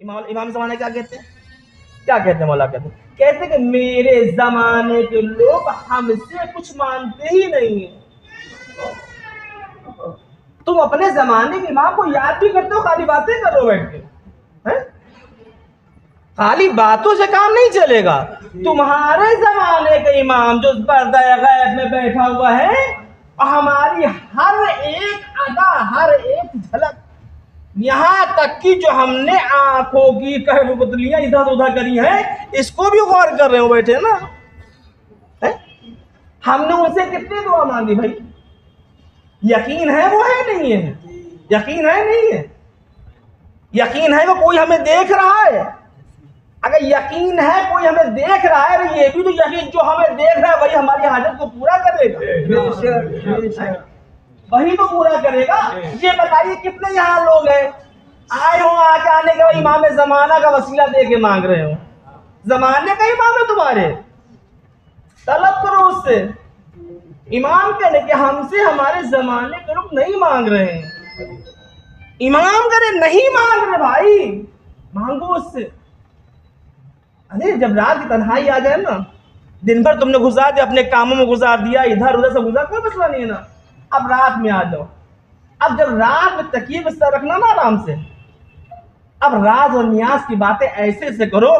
امام زمانہ کیا کہتے ہیں؟ کیا کہتے ہیں مولا؟ کہتے ہیں کہ میرے زمانے کے لوگ ہم سے کچھ مانتے ہی نہیں ہیں۔ تم اپنے زمانے کے امام کو یاد بھی کرتے ہو، خالی باتیں کرو بیٹھ کے، خالی باتوں سے کام نہیں چلے گا۔ تمہارے زمانے کا امام جو پردہ غیب میں بیٹھا ہوا ہے، ہماری ہر ایک ادا، ہر ایک جھلک، یہاں تک کہ جو ہم نے آنکھوں کی پتلیاں ادھر ادھر کری ہیں، اس کو بھی غور کر رہے ہو بیٹھے نا۔ ہم نے ان سے کتنی دعا مانگی بھائی؟ یقین ہے وہ ہے نہیں ہے؟ یقین ہے نہیں ہے؟ یقین ہے وہ کوئی ہمیں دیکھ رہا ہے؟ اگر یقین ہے کوئی ہمیں دیکھ رہا ہے، تو یہ بھی تو یقین جو ہمیں دیکھ رہا ہے وہی ہماری حاجت کو پورا کرے گا، وہی تو پورا کرے گا۔ یہ بتائیے کتنے یہاں لوگ ہیں آئے ہوں، آنے کے بعد امام زمانہ کا وسیلہ دے کے مانگ رہے ہوں؟ زمانے کا امام ہے تمہارے، طلب کرو اس سے۔ امام کہنے کہ ہم سے ہمارے زمانے کے لوگ نہیں مانگ رہے ہیں۔ امام کرے نہیں مانگ رہے بھائی، مانگو اس سے۔ ارے جب رات کی تنہائی آ جائے نا، دن بھر تم نے گزار دیا اپنے کاموں میں، گزار دیا ادھر ادھر سے گزار، کوئی مسئلہ نہیں ہے نا، اب رات میں آ جاؤ۔ اب جب رات میں تکیے پہ سر رکھنا نا آرام سے، اب راز اور نیاز کی باتیں ایسے سے کرو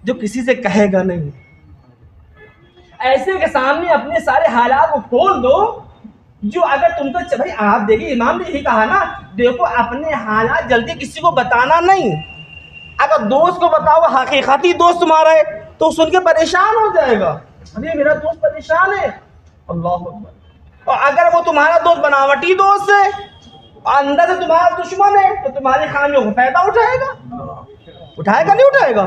جو کسی سے کہے گا نہیں، ایسے کے سامنے اپنے سارے حالات کو کھول دو جو اگر تم تو بھائی آپ دیکھیے امام نے یہی کہا نا، دیکھو اپنے حالات جلدی کسی کو بتانا نہیں۔ اگر دوست کو بتاؤ حقیقتی دوست تمہارا ہے تو سن کے پریشان ہو جائے گا، ابھی میرا دوست پریشان ہے، اللہ اکبر۔ اور اگر وہ تمہارا دوست بناوٹی دوست ہے، اندر سے تمہارا دشمن ہے، تو تمہاری خامیوں کو فائدہ اٹھائے گا، اٹھائے گا نہیں اٹھائے گا؟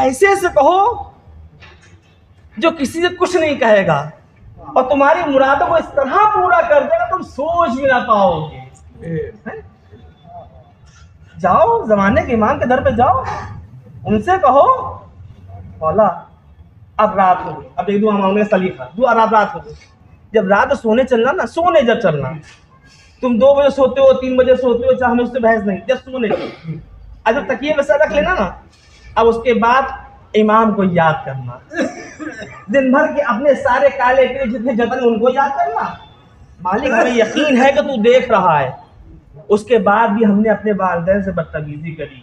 ایسے سے کہو جو کسی سے کچھ نہیں کہے گا، اور تمہاری مرادوں کو اس طرح پورا کر دے گا تم سوچ بھی نہ پاؤ گے۔ جاؤ زمانے کے امام کے در پہ جاؤ، ان سے کہو مولا اب رات ہو گئی، اب ایک دعا مانگنے کا سلیقہ، دعا رات ہو گئی، جب رات سونے چلنا نا، سونے جب چلنا، تم 2 بجے سوتے ہو 3 بجے سوتے ہو، چاہے ہمیں اس سے بحث نہیں، جب سونے اگر تکیے پہ سر رکھ لینا نا، اب اس کے بعد امام کو یاد کرنا، دن بھر کے اپنے سارے کالے کے جتنے جتن ان کو یاد کرنا، مالک ہمیں یقین ہے کہ تو دیکھ رہا ہے۔ اس کے بعد بھی ہم نے اپنے والدین سے بدتمیزی کری،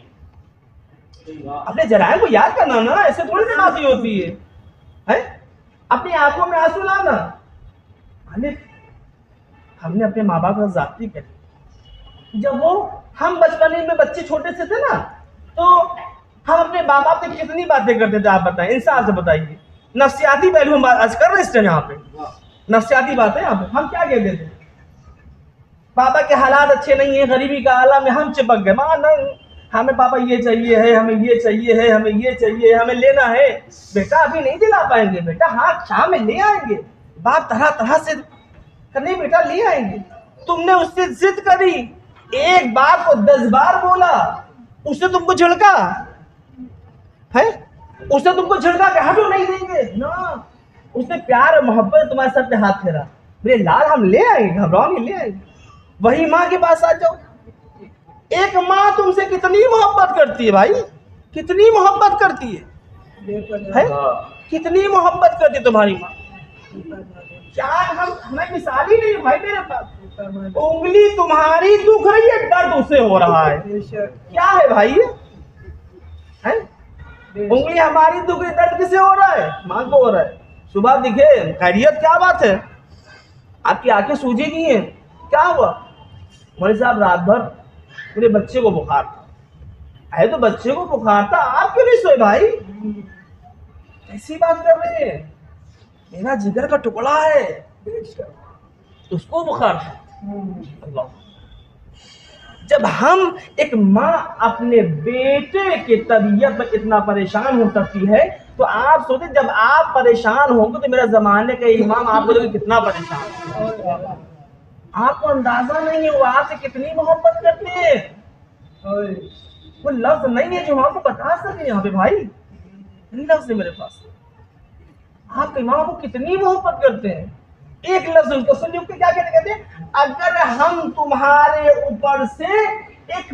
اپنے جرائم کو یاد کرنا نا، ایسے تھوڑی سی معافی ہوتی ہے، اپنی آنکھوں میں آنسو لانا۔ ہم نے اپنے ماں باپ کا زیادتی کری، جب وہ ہم بچپنے میں بچے چھوٹے سے تھے نا، تو ہم اپنے ماں باپ سے کتنی باتیں کرتے تھے، آپ بتائیں، انصاف سے بتائیے۔ نفسیاتی پہلو ہم بات کر رہے ہیں اس ٹائم یہاں پہ، نفسیاتی باتیں یہاں پہ ہم کیا کہتے تھے؟ پاپا کے حالات اچھے نہیں ہیں، غریبی کا عالم میں ہم چپک گئے، ماں نہیں ہمیں پاپا یہ چاہیے ہے، ہمیں یہ چاہیے ہے، ہمیں یہ چاہیے ہے، ہمیں لینا ہے۔ بیٹا ابھی نہیں دلا پائیں گے بیٹا، ہاں شام میں لے آئیں گے، باپ طرح طرح سے نہیں بیٹا لے آئیں گے۔ تم نے اس سے ضد کری، ایک بات کو 10 بار بولا، اس نے تم کو جھڑکا ہے، اس نے تم کو جھڑکا کہ ہٹو نہیں دیں گے نا، اس نے پیار اور محبت تمہارے سر پہ ہاتھ پھیرا، میرے لال ہم لے آئیں گے، گھبراؤ نہیں لے آئیں گے۔ وہی ماں کے پاس آ جاؤ، ایک ماں تم سے کتنی محبت کرتی ہے بھائی، کتنی محبت کرتی ہے، کتنی محبت کرتی ہے تمہاری ماں، کیا ہمیں مثال ہی نہیں بھائی میرے پاس۔ انگلی تمہاری دکھ رہی ہے، درد اسے ہو رہا ہے، کیا ہے بھائی؟ انگلی ہماری دکھ رہی، درد کسے ہو رہا ہے؟ ماں کو ہو رہا ہے۔ صبح دکھے خیریت، کیا بات ہے، آپ کی آنکھیں سوجی نہیں ہیں، کیا ہوا؟ مولوی صاحب رات بھر میرے بچے کو بخار تھا۔ ہے تو بچے کو بخار تھا، آپ کیوں نہیں سوئے بھائی؟ ایسی بات کر رہے ہیں، میرا جگر کا ٹکڑا ہے، اس کو بخار تھا۔ اللہ، جب ہم ایک ماں اپنے بیٹے کی طبیعت میں اتنا پریشان ہو سکتی ہے، تو آپ سوچیں جب آپ پریشان ہوں گے تو میرا زمانے کا امام آپ کو کتنا پریشان ہوگا۔ آپ کو اندازہ نہیں ہے وہ آپ سے کتنی محبت کرتے ہیں، وہ لفظ نہیں ہے جو ہم کو بتا سکے یہاں پہ بھائی، نہیں لفظ ہے میرے پاس۔ آپ کے امام کو کتنی محبت کرتے ہیں، ایک لفظ اس کو سن کے کیا کہتے ہیں، اگر ہم تمہارے اوپر سے ایک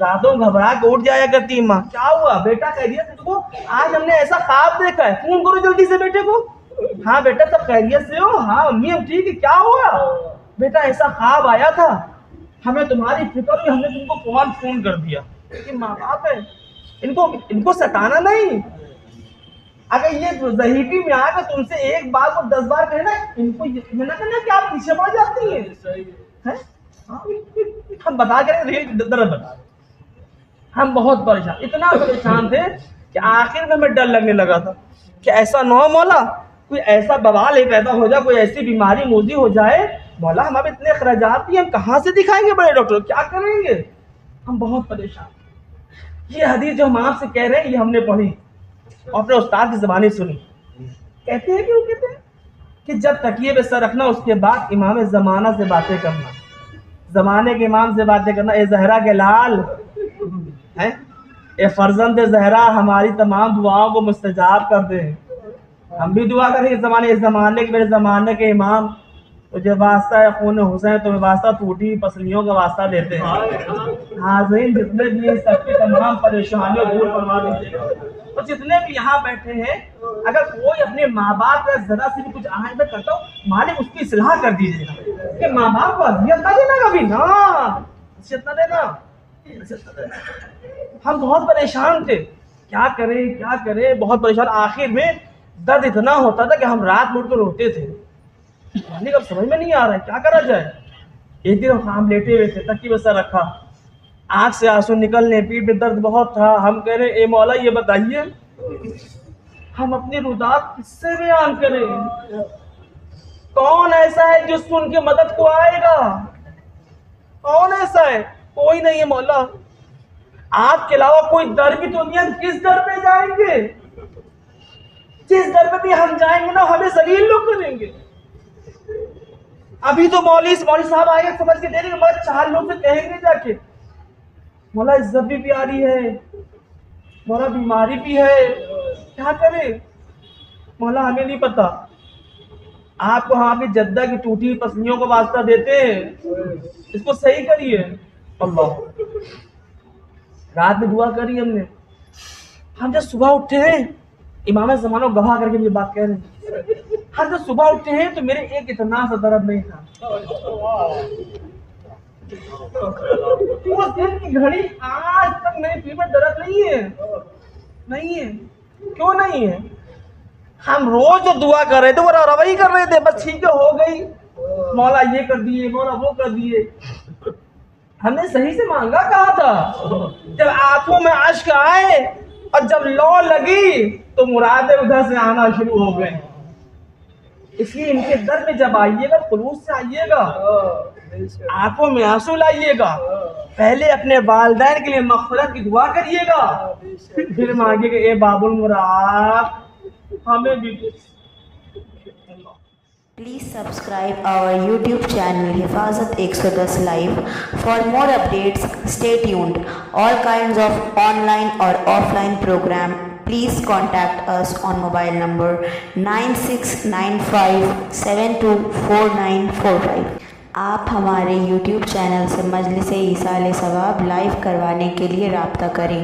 راتوں گھبرا کے اٹھ جایا کرتی ماں, کیا ہوا بیٹا خیریت سے؟ کو آج ہم نے ایسا خواب دیکھا ہے, فون کرو جلدی سے بیٹے کو. ہاں بیٹا سب خیریت سے ہو؟ ہاں امی اب ٹھیک ہے. کیا ہوا بیٹا؟ ایسا خواب آیا تھا, ہمیں تمہاری فکر ہوئی, ہم نے تم کو فون کر دیا. کہ ماں باپ ہے, ان کو ستانا نہیں. اگر یہ ضعیفی میں آ کر تم سے ایک بار کو 10 بار کہنا, ان کو یہ نہ کہنا کہ آپ پیچھے پڑ جاتی ہیں. ہم بتا کے درد بتا, ہم بہت پریشان, اتنا پریشان تھے کہ آخر میں ہمیں ڈر لگنے لگا تھا کہ ایسا نہ ہو مولا کوئی ایسا بوال ہی پیدا ہو جائے, کوئی ایسی بیماری موذی ہو جائے. مولا ہمارے اتنے اخراجات بھی, ہم کہاں سے دکھائیں گے بڑے ڈاکٹر, کیا کریں گے؟ ہم بہت پریشان. یہ حدیث جو ہم آپ سے کہہ رہے ہیں یہ ہم نے پڑھی اور اپنے استاد کی زبانی سنی. کہتے ہیں کہ جب تکیے پہ سر رکھنا, اس کے بعد امام زمانہ سے باتیں کرنا, زمانے کے امام سے باتیں کرنا. اے زہرا کے لال, اے فرزند زہرا, ہماری تمام دعاؤں کو مستجاب کر دے. ہم بھی دعا کریں اس زمانے کے, میرے زمانے کے امام, تجھے واسطہ ہے خون حسین, تمہیں واسطہ ٹوٹی پسلیوں کا واسطہ دیتے ہیں. حاضرین جتنے بھی سب کی تمام پریشانیوں دور فرما دیجیے گا. اور جتنے بھی یہاں بیٹھے ہیں, اگر کوئی اپنے ماں باپ کا ذرا سے بھی کچھ آہن میں کرتا ہو, مالک اس کی اصلاح کر دیجیے گا کہ ماں باپ کو اذیت نہ دینا کبھی, نا اذیت نہ دینا. ہم بہت پریشان تھے, کیا کریں, بہت پریشان. آخر میں درد اتنا ہوتا تھا کہ ہم رات میں اٹھ کر روتے تھے. اب سمجھ میں نہیں آ رہا ہے کیا کرا جائے. ایک دن ہم لیٹے ہوئے تھے, تکیے پہ سر رکھا, آنکھ سے آنسو نکلنے, پیٹ میں درد بہت تھا. ہم کہہ رہے اے مولا یہ بتائیے ہم اپنی رودات کس سے بیان کریں, کون ایسا ہے جس کو ان کی مدد کو آئے گا؟ کون ایسا ہے؟ کوئی نہیں ہے مولا, آپ کے علاوہ کوئی در بھی تو نہیں. ہم کس در پہ جائیں گے؟ جس در پہ بھی ہم جائیں گے نا ہمیں ذلیل لوگ کریں گے. ابھی تو مولوی صاحب آئے گا سمجھ کے دے رہے, مگر 4 لوگ سے کہیں گے جا کے مولا عزت بھی پیاری ہے, مولا بیماری بھی ہے, کیا کرے مولا ہمیں نہیں پتا. آپ کو ہاں بھی جدہ کی ٹوٹی پسلیوں کا واسطہ دیتے ہیں, اس کو صحیح کریے. اللہ رات میں دعا کری ہم نے. ہم جب صبح اٹھے ہیں, امام زمانہ گواہ کر کے یہ بات کہہ رہے ہیں, ہم جب صبح اٹھے ہیں تو میرے ایک اتنا سا درد نہیں تھا. اس دن کی گھڑی آج تک میرے پیٹ میں درد نہیں ہے. کیوں نہیں ہے؟ ہم روز جو دعا کر رہے تھے وہ روی کر رہے تھے, بس ٹھیک ہے ہو گئی, مولا یہ کر دیے, مولا وہ کر دیے. ہم نے صحیح سے مانگا کہا تھا. جب آنکھوں میں اشک آئے اور جب لو لگی تو مرادیں ادھر سے آنا شروع ہو گئے. اس لیے ان کے در میں جب آئیے گا خلوص سے آئیے گا, آنکھوں میں آنسو لائیے گا, پہلے اپنے والدین کے لیے مغفرت کی دعا کریے گا, پھر مانگے کہ اے باب المراد ہمیں بھی. Please subscribe our YouTube channel Hifazat 110 Live. For more updates, stay tuned. All kinds of online or offline program. Please contact us on mobile number 9695724945. آپ ہمارے YouTube چینل سے مجلس ایصال ثواب لائیو کروانے کے لیے رابطہ کریں.